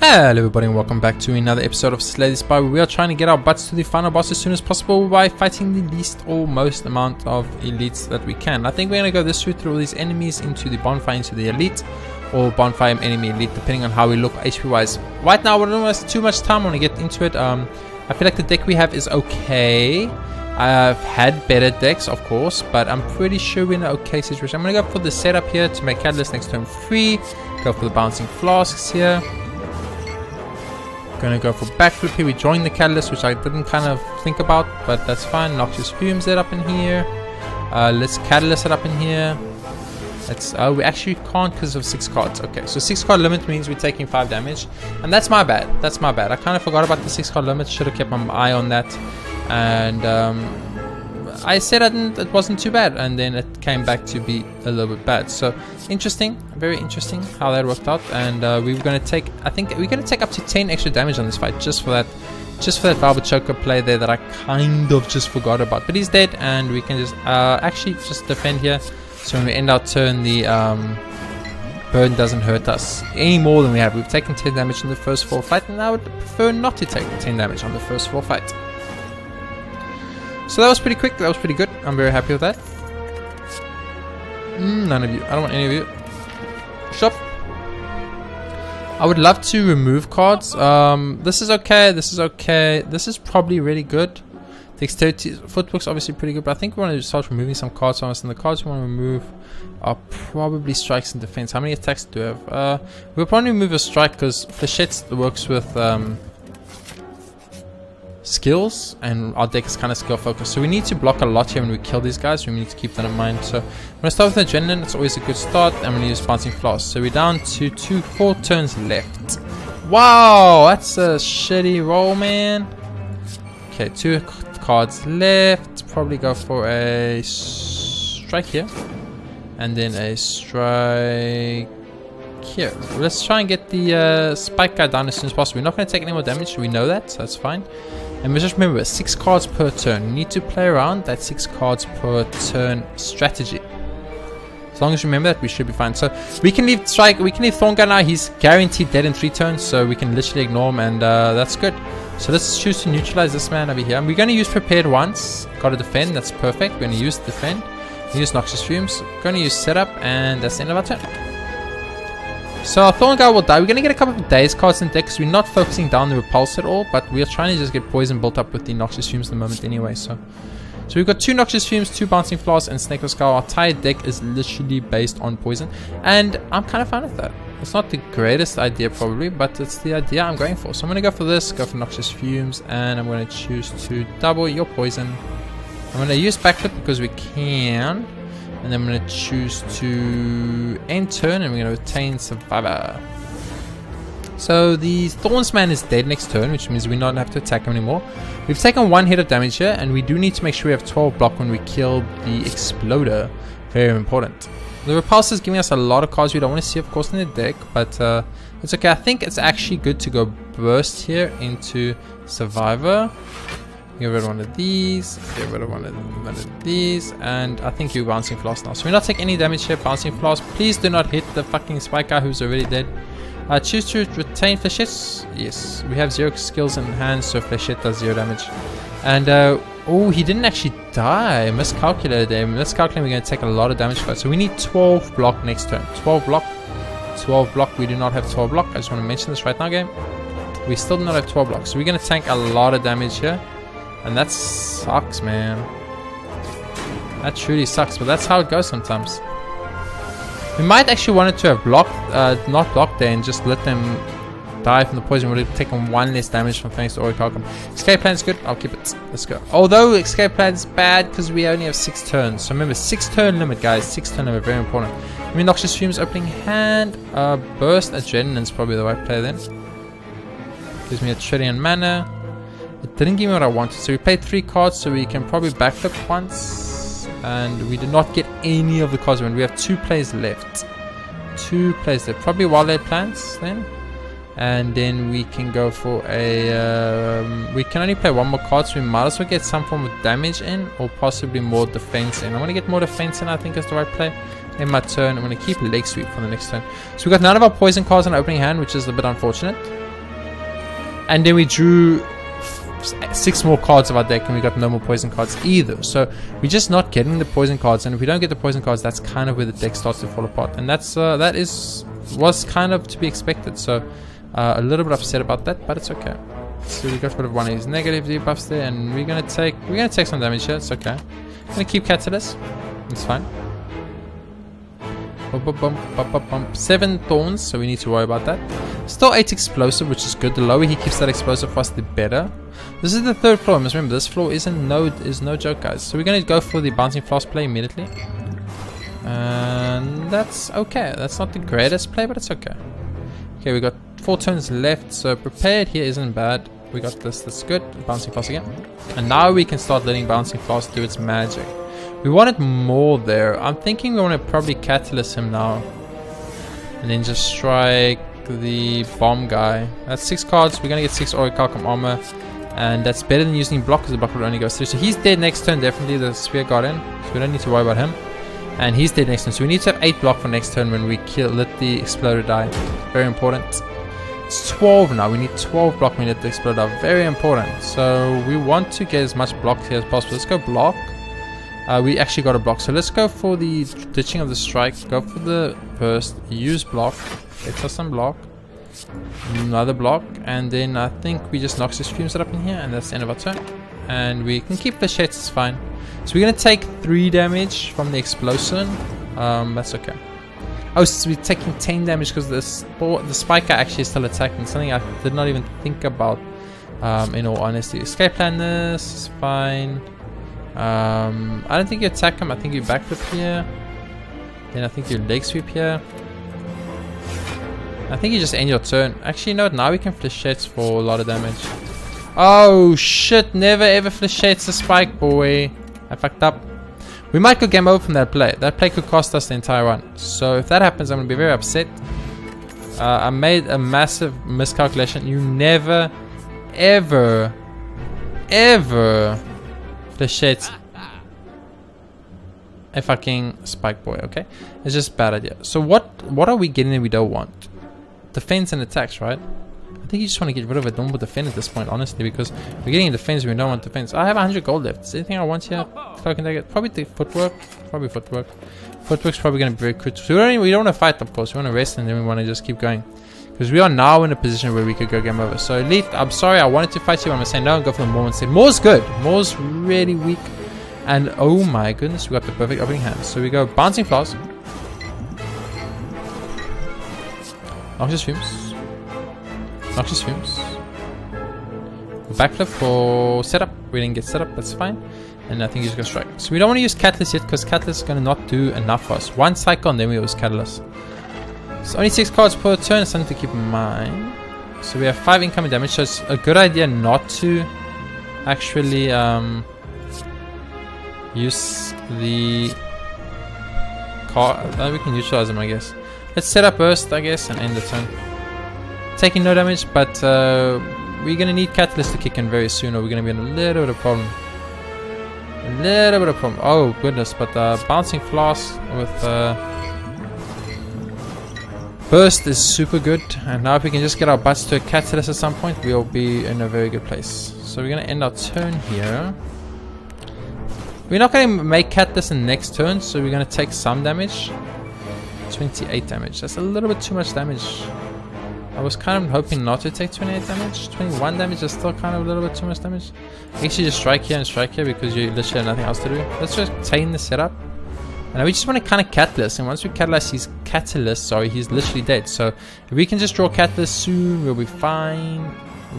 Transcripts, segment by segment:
Hello everybody and welcome back to another episode of Slay the Spire. We are trying to get our butts to the final boss as soon as possible by fighting the least or most amount of elites that we can. I think we're going to go this route through all these enemies into the bonfire, into the elite, or bonfire enemy elite, depending on how we look HP wise. Right now we don't waste too much time. I want to get into it. I feel like the deck we have is okay. I've had better decks, of course, but I'm pretty sure we're in an okay situation. I'm going to go for the setup here to make Catalyst next turn free. Go for the bouncing flasks here. Gonna go for backflip here. We joined the Catalyst, which I didn't kind of think about, but that's fine. Noxious Fumes it up in here. Let's Catalyst it up in here. Let's we actually can't because of 6 cards. Okay, so 6 card limit means we're taking 5 damage, and that's my bad. That's my bad. I kind of forgot about the 6 card limit. Should have kept my eye on that. And I said it wasn't too bad, and then it came back to be a little bit bad. So interesting, very interesting how that worked out. And we were going to take, I think we're going to take up to 10 extra damage on this fight just for that Velvet Choker play there that I kind of just forgot about. But he's dead, and we can just actually just defend here. So when we end our turn, the burn doesn't hurt us any more than we have. We've taken 10 damage in the first 4 fight, and I would prefer not to take 10 damage on the first 4 fight. So that was pretty quick, that was pretty good. I'm very happy with that. None of you. I don't want any of you. Shop. I would love to remove cards. This is okay, this is okay. This is probably really good. Dexterity, footwork's obviously pretty good, but I think we want to start removing some cards from us. And the cards we want to remove are probably strikes and defense. How many attacks do we have? We'll probably remove a strike because Flechette works with skills, and our deck is kind of skill focused, so we need to block a lot here when we kill these guys. We need to keep that in mind. So I'm going to start with Adrenaline. It's always a good start. I'm going to use Bouncing Floss. So we're down to 4 turns left. Wow, that's a shitty roll, man. Okay, 2 cards left. Probably go for a strike here, and then a strike here. Let's try and get the spike guy down as soon as possible. We're not going to take any more damage, we know that, so that's fine. And just remember, 6 cards per turn. You need to play around that 6 cards per turn strategy. As long as you remember that, we should be fine. So we can leave strike, we can leave Thorn Guy now. He's guaranteed dead in 3 turns, so we can literally ignore him, and that's good. So let's choose to neutralize this man over here. And we're going to use Prepared once. Got to defend, that's perfect. We're going to use defend. Use Noxious Fumes. Going to use setup, and that's the end of our turn. So our Thorn Guy will die. We're going to get a couple of Daze cards in deck because we're not focusing down the Repulse at all, but we are trying to just get poison built up with the Noxious Fumes at the moment anyway. So we've got 2 Noxious Fumes, 2 Bouncing Floss, and Snake Skull. Our entire deck is literally based on poison, and I'm kind of fine with that. It's not the greatest idea probably, but it's the idea I'm going for. So I'm going to go for this, go for Noxious Fumes, and I'm going to choose to double your poison. I'm going to use Backflip because we can. And then I'm going to choose to end turn, and we're going to retain Survivor. So the Thorns man is dead next turn, which means we don't have to attack him anymore. We've taken 1 hit of damage here, and we do need to make sure we have 12 block when we kill the Exploder. Very important. The Repulse is giving us a lot of cards we don't want to see, of course, in the deck, but it's okay. I think it's actually good to go Burst here into Survivor. Get rid of one of these, get rid of one of these, and I think you're Bouncing Floss now. So we're not taking any damage here. Bouncing Floss. Please do not hit the fucking spike guy who's already dead. Choose to retain Flechette. Yes, we have 0 skills in hand, so Flechette does 0 damage. And oh, he didn't actually die. Miscalculated him. Miscalculating, we're going to take a lot of damage for it. So we need 12 block next turn. 12 block. 12 block. We do not have 12 block. I just want to mention this right now, game. We still do not have 12 block. So we're going to tank a lot of damage here. And that sucks, man. That truly sucks, but that's how it goes sometimes. We might actually want it to have blocked, not blocked there, and just let them die from the poison. Would have taken 1 less damage from thanks to Orichalcum. Escape plan is good. I'll keep it. Let's go. Although escape plan is bad because we only have 6 turns. So remember, 6 turn limit, guys. 6 turn limit, very important. I mean, Noxious Fumes, opening hand. Burst Adrenaline is probably the right play then. Gives me a trillion mana. It didn't give me what I wanted, so we played 3 cards, so we can probably backflip once, and we did not get any of the cards when we have 2 plays left. 2 plays left, probably Wildlife Plants then, and then we can go for a we can only play 1 more card, so we might as well get some form of damage in, or possibly more defense in. I want to get more defense in, I think is the right play. In my turn, I'm going to keep Leg Sweep for the next turn. So we got none of our poison cards in opening hand, which is a bit unfortunate. And then we drew 6 more cards of our deck, and we got no more poison cards either. So we're just not getting the poison cards, and if we don't get the poison cards, that's kind of where the deck starts to fall apart, and that's was kind of to be expected. So a little bit upset about that, but it's okay. So we got rid of one of his negative debuffs there, and we're gonna take some damage here. It's okay. I'm gonna keep Catalyst. It's fine. 7 thorns, so we need to worry about that. Still 8 explosive, which is good. The lower he keeps that explosive for us, the better. This is the 3rd floor. You must remember, this floor is no joke, guys. So we're gonna go for the bouncing flask play immediately, and that's okay. That's not the greatest play, but it's okay. Okay, we got 4 turns left, so prepared here isn't bad. We got this. That's good. Bouncing flask again, and now we can start letting bouncing flask do its magic. We wanted more there. I'm thinking we want to probably catalyst him now, and then just strike the bomb guy. That's 6 cards. We're gonna get 6 Orichalcum armor, and that's better than using block, because the block will only go through. So he's dead next turn. Definitely the spear got in, so we don't need to worry about him. And he's dead next turn. So we need to have 8 block for next turn when we let the exploder die. Very important. It's 12 now. We need 12 block when we let the exploder die. Very important. So we want to get as much block here as possible. Let's go block. We actually got a block, so let's go for the ditching of the strike. Go for the burst, use block, get us some block, another block, and then I think we just Noxious Fumes it up in here, and that's the end of our turn. And we can keep the shades, it's fine. So we're gonna take 3 damage from the explosion. That's okay. Oh, so we're taking 10 damage because the spiker actually is still attacking. Something I did not even think about. In all honesty, escape plan this is fine. I don't think you attack him. I think you backflip here. Then I think you leg sweep here. I think you just end your turn. Actually, no. Now we can flechettes for a lot of damage. Oh shit! Never ever flechettes the spike, boy. I fucked up. We might go game over from that play. That play could cost us the entire run. So if that happens, I'm gonna be very upset. I made a massive miscalculation. You never, ever flechette a fucking spike boy, okay? It's just a bad idea. So what are we getting that we don't want? Defense and attacks, right? I think you just want to get rid of a normal defense at this point, honestly, because we're getting defense, we don't want defense. I have 100 gold left. Is there anything I want here? So I can take it. Probably the footwork. Probably footwork. Footwork's probably going to be very critical. So we don't want to fight, of course. We want to rest, and then we want to just keep going. Because we are now in a position where we could go game over. So Elite, I'm sorry, I wanted to fight you. I'm going to say no and go for the Maw instead. Maw's good. Maw's really weak. And oh my goodness, we got the perfect opening hand. So we go Bouncing Flask. Noxious Fumes. Noxious Fumes. Backflip for setup. We didn't get setup, that's fine. And I think he's going to strike. So we don't want to use Catalyst yet, because Catalyst is going to not do enough for us. 1 cycle and then we use Catalyst. So only 6 cards per turn, it's something to keep in mind. So we have 5 incoming damage, so it's a good idea not to actually use the card. We can neutralize them, I guess. Let's set up Burst, I guess, and end the turn. Taking no damage, but we're going to need Catalyst to kick in very soon, or we're going to be in a little bit of problem. A little bit of problem. Oh, goodness, but Bouncing Flask with Burst is super good, and now if we can just get our butts to a Catalyst at some point, we'll be in a very good place. So we're going to end our turn here. We're not going to make Catalyst in the next turn, so we're going to take some damage. 28 damage. That's a little bit too much damage. I was kind of hoping not to take 28 damage. 21 damage is still kind of a little bit too much damage. I guess you just strike here and strike here because you literally have nothing else to do. Let's just retain the setup. And we just want to kind of Catalyst, and once we Catalyst, he's literally dead. So if we can just draw Catalyst soon, we'll be fine.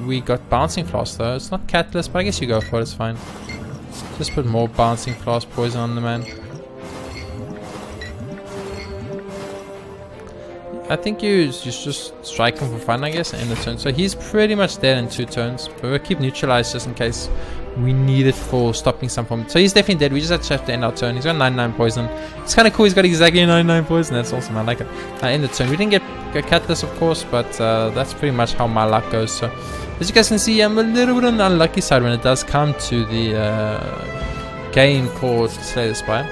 We got Bouncing Flask though. It's not Catalyst, but I guess you go for it, it's fine. Just put more Bouncing Flask poison on the man. I think you just strike him for fun, I guess, and end the turn. So he's pretty much dead in 2 turns, but we'll keep neutralized just in case we need it for stopping some form. So he's definitely dead. We just have to end our turn. He's got 99 poison. It's kind of cool. He's got exactly 99 poison. That's awesome. I like it. End the turn. We didn't get Catalyst, of course, but that's pretty much how my luck goes. So as you guys can see, I'm a little bit on the unlucky side when it does come to the game called Slay the Spire.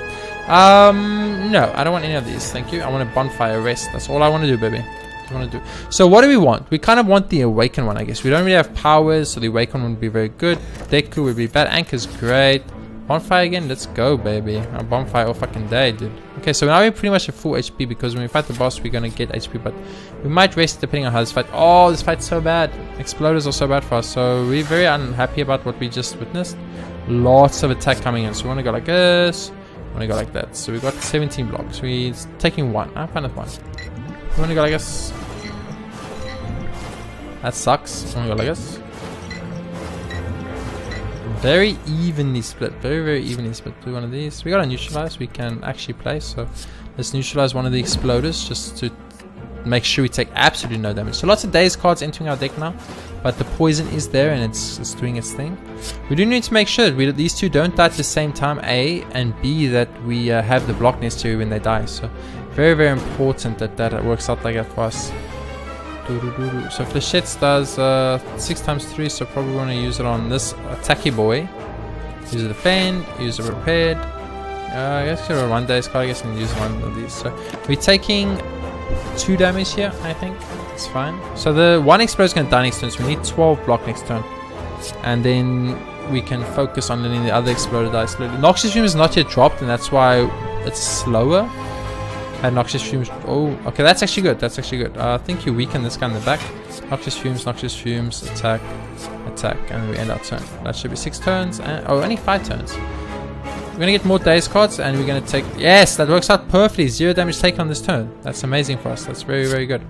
No, I don't want any of these. Thank you. I want a bonfire rest. That's all I want to do, baby. do you want to do? So what do we want? We kind of want the Awaken one, I guess. We don't really have powers, so the Awaken one would be very good. Deku would be bad. Anchor's great. Bonfire again? Let's go, baby. A bonfire all fucking day, dude. Okay, so now we're pretty much at full HP because when we fight the boss, we're going to get HP, but we might rest depending on how this fight. Oh, this fight's so bad. Exploders are so bad for us, so we're very unhappy about what we just witnessed. Lots of attack coming in, so we want to go like this. We want to go like that. So we got 17 blocks. We're taking one. I'm fine with one. We want to go like this. That sucks. We want to go like this. Very evenly split. Very, very evenly split. Do one of these. We got a neutralize. We can actually play. So let's neutralize one of the exploders just to make sure we take absolutely no damage. So lots of daze cards entering our deck now, but the poison is there and it's doing its thing. We do need to make sure that these two don't die at the same time, A, and B, that we have the block necessary when they die. So very, very important that works out like that for us. So Flechettes does 6 times 3, so probably want to use it on this attacky boy. Use a defend, use a repaired. I guess get a 1 daze card, I guess, and use one of these. So we're taking 2 damage here, I think. It's fine. So the one exploder is going to die next turn, so we need 12 block next turn. And then we can focus on letting the other exploder die slowly. Noxious Fume is not yet dropped, and that's why it's slower. And Noxious Fumes. Oh, okay, that's actually good. That's actually good. I think you weaken this guy in the back. Noxious Fumes, attack, attack, and we end our turn. That should be 6 turns. And, oh, only 5 turns. We're gonna get more daze cards, and we're gonna take. Yes, that works out perfectly. 0 damage taken on this turn. That's amazing for us. That's very, very good.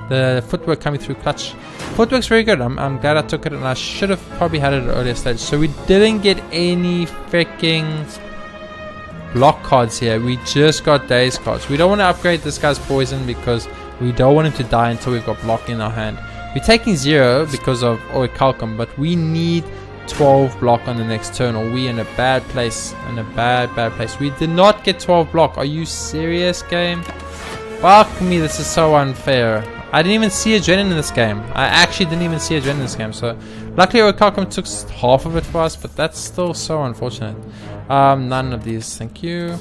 The footwork coming through clutch. Footwork's very good. I'm glad I took it, and I should have probably had it at an earlier stage. So we didn't get any freaking block cards here. We just got daze cards. We don't want to upgrade this guy's poison because we don't want him to die until we've got block in our hand. We're taking 0 because of Orichalcum, but we need 12 block on the next turn, or we in a bad place. In a bad place. We did not get 12 block. Are you serious, game? Fuck me, this is so unfair. I didn't even see a Adrenaline in this game. I actually didn't even see a Adrenaline in this game. So luckily Orichalcum took half of it for us, but that's still so unfortunate. None of these, thank you.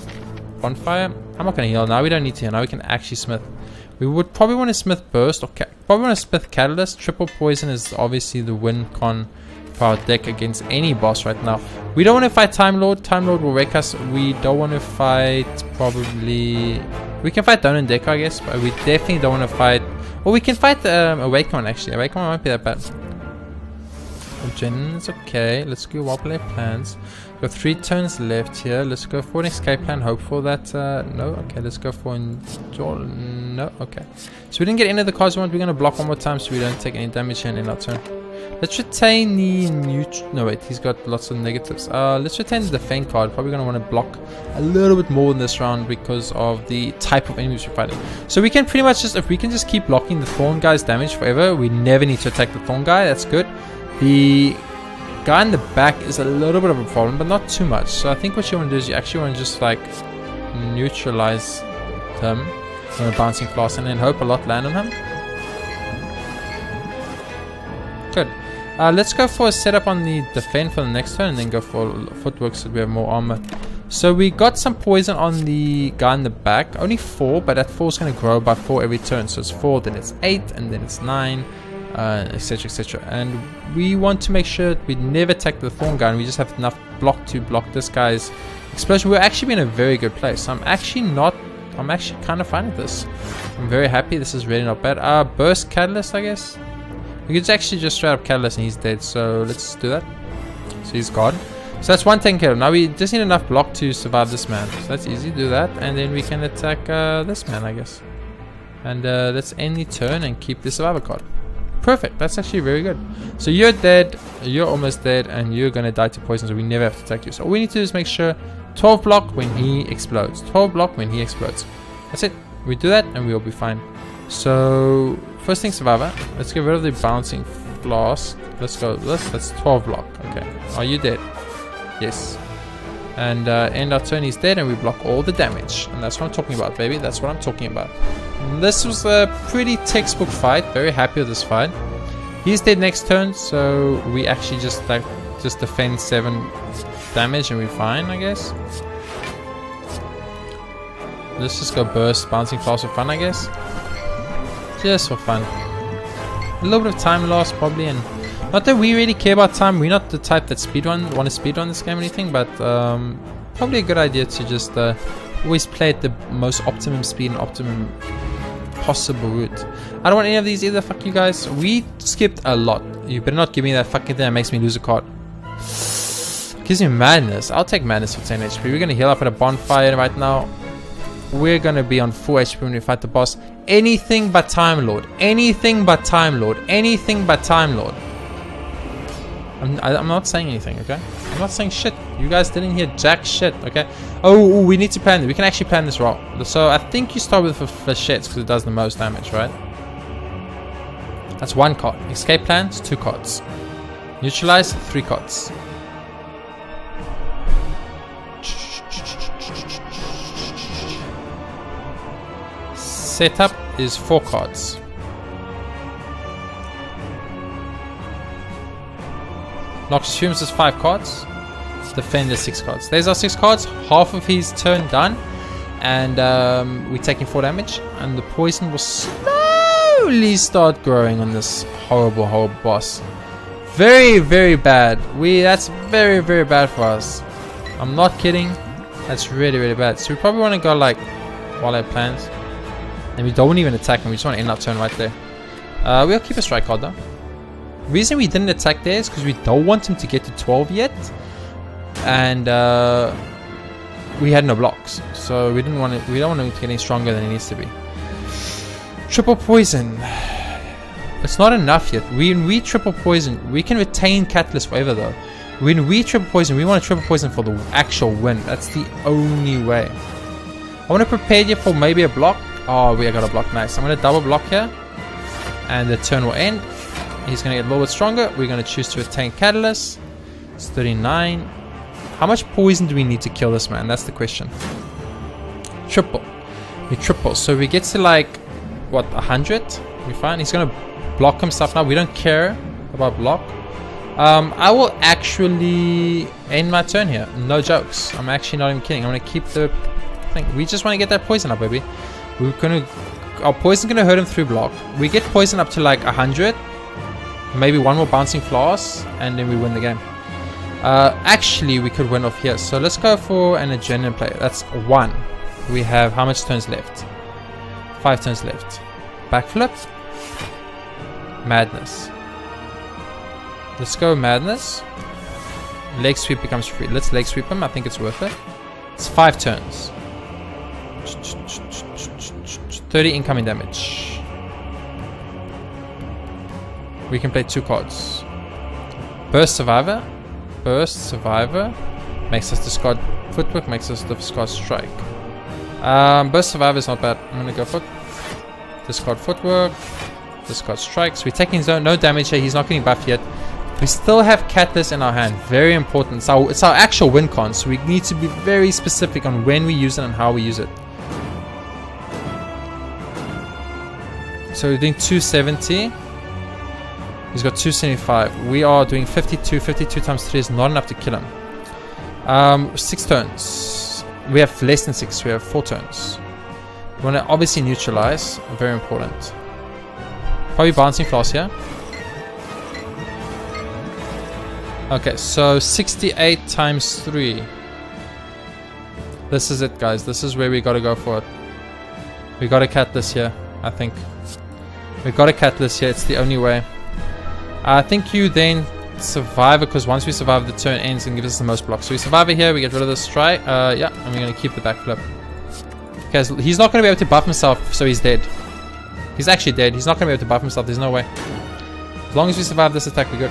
Bonfire. I'm not gonna heal now. We don't need to heal now. We can actually smith. We would probably want to smith burst, or probably want to smith catalyst. Triple poison is obviously the win con for our deck against any boss right now. We don't want to fight Time Lord. Time Lord will wreck us. We don't want to fight probably. We can fight Down and Deck, I guess, but we definitely don't want to fight. Well, we can fight Awaken one actually. Awaken one won't be that bad. Jen's okay. Let's go Wobble plans. We've got 3 turns left here. Let's go for an escape plan. Hope for that. No. Okay. Let's go for no. Okay. So we didn't get any of the cards we want. We're gonna block one more time so we don't take any damage here in our turn. Let's retain the no wait, he's got lots of negatives. Let's retain the defend card. Probably gonna want to block a little bit more in this round because of the type of enemies we're fighting. So we can pretty much just, if we can just keep blocking the Thorn guy's damage forever, we never need to attack the Thorn guy. That's good. The guy in the back is a little bit of a problem, but not too much. So I think what you want to do is you actually want to just like neutralize him on a bouncing flask and then hope a lot land on him. Good. Let's go for a setup on the defend for the next turn and then go for footwork so we have more armor. So we got some poison on the guy in the back. Only 4, but that 4 is going to grow by 4 every turn. So it's 4, then it's 8, and then it's 9, etc, etc. And we want to make sure that we never attack the Thorn guy and we just have enough block to block this guy's explosion. We're actually in a very good place. I'm actually kind of fine with this. I'm very happy. This is really not bad. Burst Catalyst, I guess. We could actually just straight up Catalyst and he's dead, so let's do that. So he's gone. So that's one taken care of. Now we just need enough block to survive this man. So that's easy, do that. And then we can attack this man, I guess. And let's end the turn and keep the survivor card. Perfect, that's actually very good. So you're dead, you're almost dead, and you're going to die to poison, so we never have to attack you. So all we need to do is make sure 12 block when he explodes. 12 block when he explodes. That's it. We do that and we'll be fine. So first thing, survivor. Let's get rid of the bouncing flask. Let's go this. That's 12 block. Okay. Are you dead? Yes. And end our turn, he's dead, and we block all the damage. And that's what I'm talking about, baby. That's what I'm talking about. And this was a pretty textbook fight. Very happy with this fight. He's dead next turn, so we actually just defend 7 damage and we're fine, I guess. Let's just go burst bouncing flask for fun, I guess. Just for fun. A little bit of time loss probably, and not that we really care about time. We're not the type that want to speedrun this game or anything, but probably a good idea to just always play at the most optimum speed and optimum possible route. I don't want any of these either, fuck you guys. We skipped a lot. You better not give me that fucking thing that makes me lose a card. Gives me madness. I'll take madness for 10 HP. We're gonna heal up at a bonfire right now. We're gonna be on 4 HP when we fight the boss. Anything but Time Lord. Anything but Time Lord. Anything but Time Lord. I'm not saying anything, okay? I'm not saying shit. You guys didn't hear jack shit, okay? Oh, we need to plan. We can actually plan this route. So I think you start with the flechettes because it does the most damage, right? That's 1 card. Escape plans, 2 cards. Neutralize, 3 cards. Setup is 4 cards. Noxious Fumes is 5 cards. Defender 6 cards. There's our 6 cards. Half of his turn done. And we're taking 4 damage. And the poison will slowly start growing on this horrible boss. Very, very bad. That's very, very bad for us. I'm not kidding. That's really, really bad. So we probably want to go like Wildlife Plans. And we don't even attack him. We just want to end our turn right there. We'll keep a strike card though. The reason we didn't attack there is because we don't want him to get to 12 yet. And we had no blocks. So we don't want him to get any stronger than he needs to be. Triple poison. It's not enough yet. When we triple poison, we can retain Catalyst forever though. When we triple poison, we want to triple poison for the actual win. That's the only way. I want to prepare you for maybe a block. Oh, we got a block. Nice. I'm going to double block here. And the turn will end. He's going to get a little bit stronger. We're going to choose to retain Catalyst. It's 39. How much poison do we need to kill this man? That's the question. Triple. We triple. So we get to like, what, 100? We're fine. He's going to block himself now. We don't care about block. I will actually end my turn here. No jokes. I'm actually not even kidding. I'm going to keep the thing. We just want to get that poison up, baby. Our poison's going to hurt him through block. We get poison up to like 100. Maybe 1 more bouncing floss. And then we win the game. Actually, we could win off here. So let's go for an adrenaline play. That's 1. We have how much turns left? 5 turns left. Backflip. Madness. Let's go Madness. Leg sweep becomes free. Let's leg sweep him. I think it's worth it. It's 5 turns. 30 incoming damage. We can play 2 cards. Burst Survivor. Burst Survivor makes us discard Footwork, makes us discard Strike. Burst Survivor is not bad. I'm gonna go discard Footwork, discard Strikes. We're taking no damage here. He's not getting buffed yet. We still have Catalyst in our hand. Very important. It's our actual win con, so we need to be very specific on when we use it and how we use it. So we're doing 270. He's got 275. We are doing 52. 52 times 3 is not enough to kill him. 6 turns. We have less than 6. We have 4 turns. We want to obviously neutralize. Very important. Probably bouncing floss here. Okay, so 68 times 3. This is it, guys. This is where we got to go for it. We got to cat this here, I think. We got to cat this here. It's the only way. I think you then survive it, because once we survive, the turn ends and gives us the most blocks. So we survive it here. We get rid of the strike. Yeah, and we're going to keep the backflip. Okay, so he's not going to be able to buff himself, so he's dead. He's actually dead. He's not going to be able to buff himself. There's no way. As long as we survive this attack, we're good.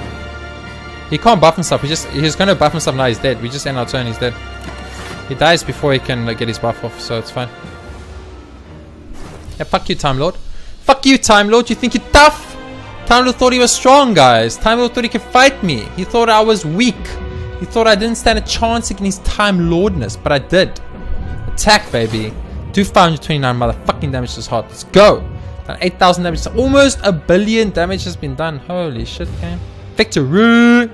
He can't buff himself. He's going to buff himself now. He's dead. We just end our turn. He's dead. He dies before he can get his buff off, so it's fine. Yeah, fuck you, Time Lord. Fuck you, Time Lord. You think you're tough? Time Lord thought he was strong, guys. Time Lord thought he could fight me. He thought I was weak. He thought I didn't stand a chance against Time Lordness, but I did. Attack, baby. Do 529 motherfucking damage to his heart. Let's go. Done 8,000 damage. So almost 1 billion damage has been done. Holy shit, game. Victory.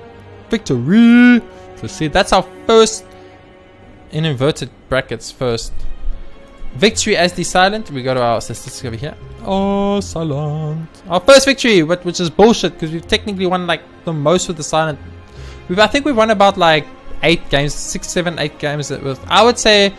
Victory. So see, that's our first, in inverted brackets, first victory as the Silent. We go to our statistics over here. Oh, Silent. Our first victory, which is bullshit because we've technically won like the most with the Silent. I think we've won about like 8 games, 6, 7, 8 games with, I would say,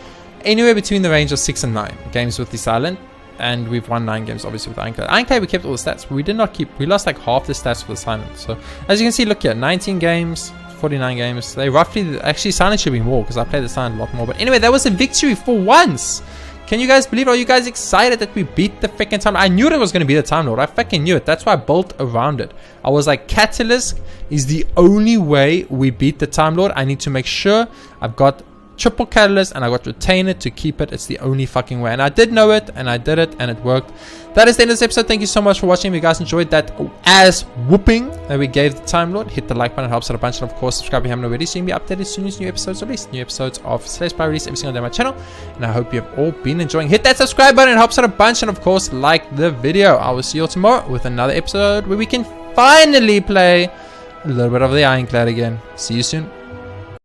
anywhere between the range of 6 and 9 games with the Silent. And we've won 9 games obviously with Ironclad. Ironclad we kept all the stats, but we did not keep, we lost like half the stats for the Silent. So as you can see, look here, 19 games, 49 games. They roughly, actually Silent should be more because I played the Silent a lot more. But anyway, that was a victory for once. Can you guys believe it? Are you guys excited that we beat the freaking Time Lord? I knew it was going to be the Time Lord. I fucking knew it. That's why I built around it. I was like, Catalyst is the only way we beat the Time Lord. I need to make sure I've got triple Catalyst and I got Retainer to keep it. It's the only fucking way. And I did know it and I did it and it worked. That is the end of this episode. Thank you so much for watching. If you guys enjoyed that ass whooping that we gave the Time Lord, hit the like button. It helps out a bunch. And of course, subscribe if you haven't already, so you can be updated as soon as new episodes release. New episodes of Slay the Spire release every single day on my channel. And I hope you have all been enjoying. Hit that subscribe button. It helps out a bunch. And of course, like the video. I will see you all tomorrow with another episode where we can finally play a little bit of the Ironclad again. See you soon.